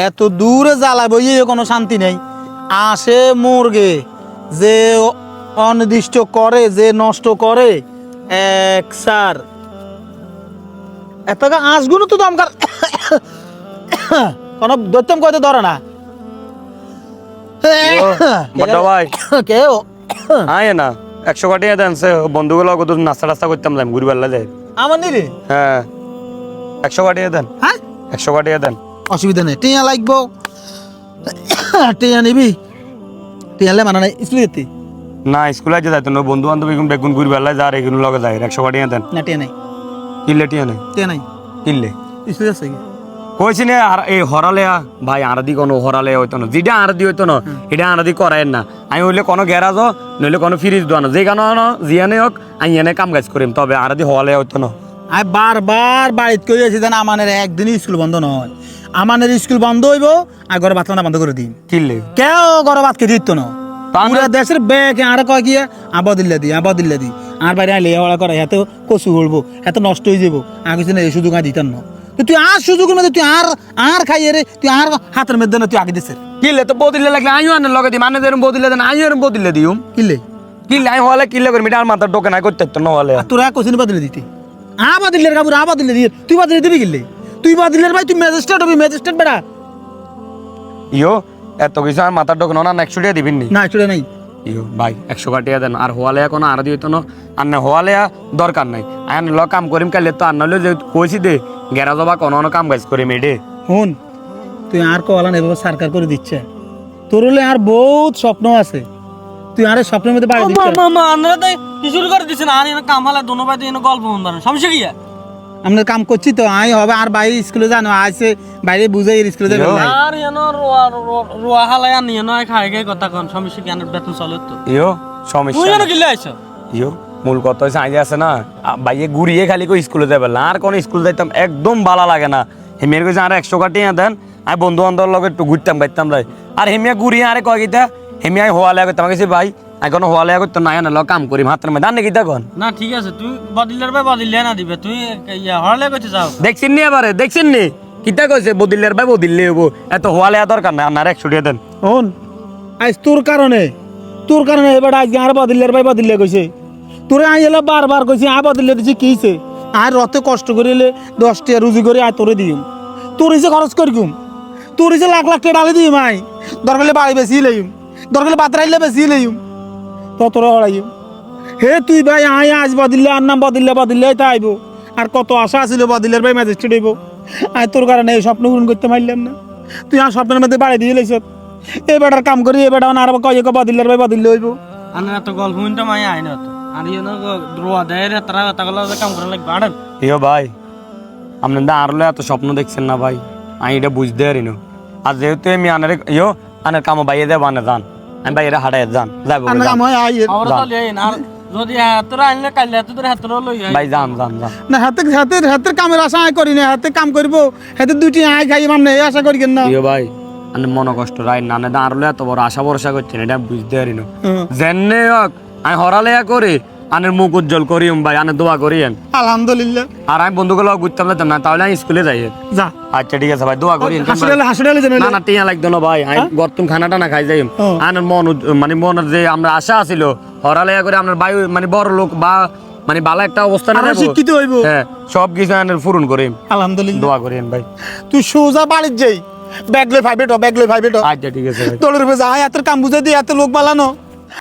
এত দূরে জ্বালাবো কোনো শান্তি নেই। আসে মুরগে যে অনির্দিষ্ট করে, যে নষ্ট করে এক স্যার এত আঁশগুলো তো দমকার কোনো দৈত্যম কইতে ধরে না। বড় ভাই কেউ আয় না 100 টাকা দেন সে বন্ধুগুলো কত নাস্তা টাস্তা করতাম যাই ঘুরি বেলা যাই আমার নিরে হ্যাঁ 100 টাকা দেন হ্যাঁ 100 টাকা দেন অসুবিধা নেই। টিয়া লাগবো, টিয়া নিবি, টিয়ালে মানে নাই স্কুলে যেতে না স্কুলে যে যাইতো না বন্ধু বান্ধব এখন বেগুন ঘুরি বেলা যায় এগুলো লগে যায় 100 টাকা দেন না। টিয়া নাই, কিনলে টিয়া নেই টিয়া নাই, কিনলে স্কুলে যাচ্ছে কি কইছি না আর এই হরালেয়া ভাই আরদি কোনো হরালে হইতো না যেটা আরদি হইতো না এটা আরদি করায় না। আমি হইলে কোনো গ্যারাজ নইলে কোনো ফ্রিজ দোয়া না যে কেন জিয়ানে হোক আমি এনে কাম কাজ করিম তবে আরদি হওয়ালে হইতো না। আমি বারবার বাড়িতে কই আছি যেন আমাদের একদিনই স্কুল বন্ধ নয়, আমাদের স্কুল বন্ধ হইব আর ঘরে ভাত রান্না বন্ধ করে দিন। কিনলে কেউ ঘরে ভাত খেতে দিত না। পুরা দেশের ব্যাগ আর কয় কি আবার দিল্লা দি আর বাইরে আইলে হওয়া করে এত কচু হলবো এত নষ্ট হয়ে যাবো আর কিছু না এই সুযোগ আর দিতাম না। তুই আর সুযোগের মধ্যে তুই আর খাইয়ে রে তুই আর হাতের মধ্যে না তুই আগে দিস কিনলে তো বদিলে লাগলে আমিও আনে লগে দিই মানে যেরকম বদিলে দেন আমিও এরকম বদিলে দিও কিনলে কিনলে আমি হলে কিনলে করি মিটার মাথার ডোকে না করতে তো না হলে তোরা কোচিন বাদিলে দিতে আবার দিলের কাপড় আবার দিলে দিয়ে তুই বাদিলে দিবি কিনলে তুই বাদিলের ভাই তুই ম্যাজিস্ট্রেট হবি ম্যাজিস্ট্রেট বেড়া ইয়ো এত কিছু আর মাথার ডোকে না 100 টাকা দিবেন নি না চলে নাই ইয়ো ভাই 100 টাকা দেন আর হওয়ালে কোনো আর দিত না আর না হওয়ালে দরকার নাই আমি ল কাম করিম কালে তো আর নাহলে যে কইছি দে গ্যারাজ বা কোনো কাম কাজ করিম এডে হুন তুই আর কলা নেই সরকার করে দিচ্ছে তোর হলে আর বহুত স্বপ্ন আছে তুই আর স্বপ্নের মধ্যে বাড়ি দিচ্ছিস আপনারা তাই কি শুরু করে দিচ্ছেন আর এনে কাম হালা দোনো ভাই তো এনে গল্প শুনবেন সমস্যা কি আমরা কাম করছি তো আই হবে আর বাইরে স্কুলে জানো আইসে বাইরে বুঝাই স্কুলে যাবে না আর এনে রোয়া হালাই আর নিয়ে নয় খাই খাই কথা কোন সমস্যা কি আনের বেতন চলে তো ইয়ো তুই সমস্যা এনে কিলে আইছো ইয়ো মূল কথা হচ্ছে আইজে আছে না বাইয়ে ঘুরিয়ে খালি কই স্কুলে যাবে না আর কোন স্কুল যাইতাম একদম ভালো লাগে না হেমিয়ার কইছে আর 100 টাকা দেন আমি বন্ধু বান্ধবের লগে একটু ঘুরতাম বাইতাম রাই আর হেমিয়া ঘুরিয়ে আরে কয় গিতা হেমিয়া হওয়ালে করতাম কইছে ভাই এখন হওয়ালে করতো না না কাম করি হাতের মধ্যে আনে গিতা কোন না ঠিক আছে তুই বদিলের ভাই বদিলে না দিবে তুই হরলে কইতে যাও দেখছিন নি এবারে দেখছিন নি কিতা কইছে বদিলের ভাই বদিলে হবো এত হওয়ালে দরকার না আর 100 টাকা দেন হুন আজ তোর কারণে এবার আজ আর বদিলে কইছে তোরে আই এলা বারবার কইছি আ বদিলে দিছি কি হইছে আর রতে কষ্ট করিলে 10 টাকা রুজি করে আয় তোরে দিম তোর হিসে খরচ করিম তোর হিসে লাখ লাখ টাকা ডালে দিম আই দরকারে বাড়ি বেশি লইম দরকারে বাতরাইলে বেশি লইম তো তোরা হড়াইম হে তুই ভাই আয় আজ বদিলে আর নাম বদিলে তাই আইব আর কত আশা আছিল বদিলের ভাই ম্যাজিস্ট্রেট হইব আয় তোর কারণে এই স্বপ্ন পূরণ করতে পারলাম না তুই আর স্বপ্নের মধ্যে বাড়ি দিয়ে লাইছ এ বেটার কাম করি এ বেটা আর কয়ে বদিলের ভাই বদিলে হইব আনে এত গল্প শুনতে মাই আই না তো আর এনে রোয়া দেয় রে তারা তাগলা কাম করে লাগবে আড়ে ইয়ো ভাই আপনি না আরলে এত স্বপ্ন দেখছেন না ভাই আমি এটা বুঝতে পারি না আর যেহেতু আমি আনারে ইয়ো আনের কাম বাইয়ে দেব আনে যান আমি বাইরে হাঁটাই যান যাবো আর কাম হয় আই আমরা তো লিয়ে না যদি তোরা আনলে কাইলে তোর হাতরা লই আই ভাই যান যান যান না হাতের কামের আশা আয় করি না হাতে কাম করব হাতে দুটি আয় খাই মানে এই আশা করি না ইয়ো ভাই আনে মন কষ্ট রাই না না আরলে এত বড় আশা ভরসা করছেন এটা বুঝতে পারি না জেনে হোক আমি হরালে করে আনের মুখ উজ্জ্বল করিম ভাই আনে দোয়া করিয়েন আলহামদুলিল্লাহ আর আমি বন্ধুগুলো ঘুরতাম না তাহলে আমি স্কুলে যাই যা আচ্ছা ঠিক আছে ভাই দোয়া করিয়েন হাসপাতালে যেন না না টিয়া লাগতো না ভাই আমি গরতুম খানাটা না খাই যাই আনের মন মানে মনের যে আমরা আশা আছিল হরালে করে আপনার বায়ু মানে বড় লোক বা মানে ভালো একটা অবস্থানে আর শিক্ষিত হইব হ্যাঁ সব কিছু আনের পূরণ করিম আলহামদুলিল্লাহ দোয়া করিয়েন ভাই তুই সোজা বাড়ির যাই ব্যাগলে ফাইবেটো আচ্ছা ঠিক আছে ভাই তোর উপরে যা এত কাম বুঝে দি এত লোক বালানো